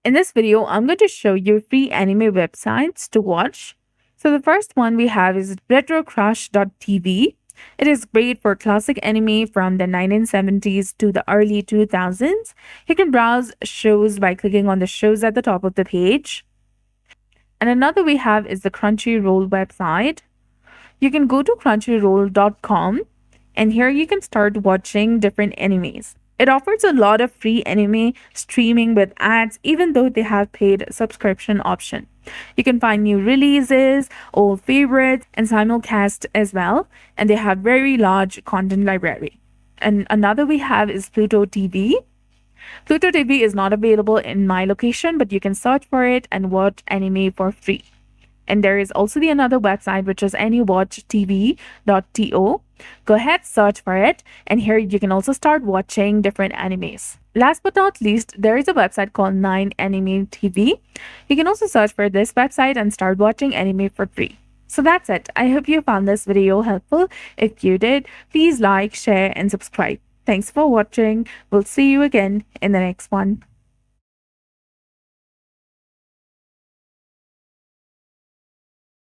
In this video, I'm going to show you free anime websites to watch. So the first one we have is retrocrush.tv. It is great for classic anime from the 1970s to the early 2000s. You can browse shows by clicking on the shows at the top of the page. And another we have is the Crunchyroll website. You can go to crunchyroll.com and here you can start watching different animes. It offers a lot of free anime streaming with ads, even though they have paid subscription option. You can find new releases, old favorites, and simulcast as well, and they have very large content library. And another we have is Pluto TV. Pluto TV is not available in my location, but you can search for it and watch anime for free. And there is also the another website, which is anywatchtv.to. Go ahead, search for it, and here you can also start watching different animes. Last but not least, there is a website called 9anime TV. You can also search for this website and start watching anime for free. So that's it. I hope you found this video helpful. If you did, please like, share, and subscribe. Thanks for watching. We'll see you again in the next one.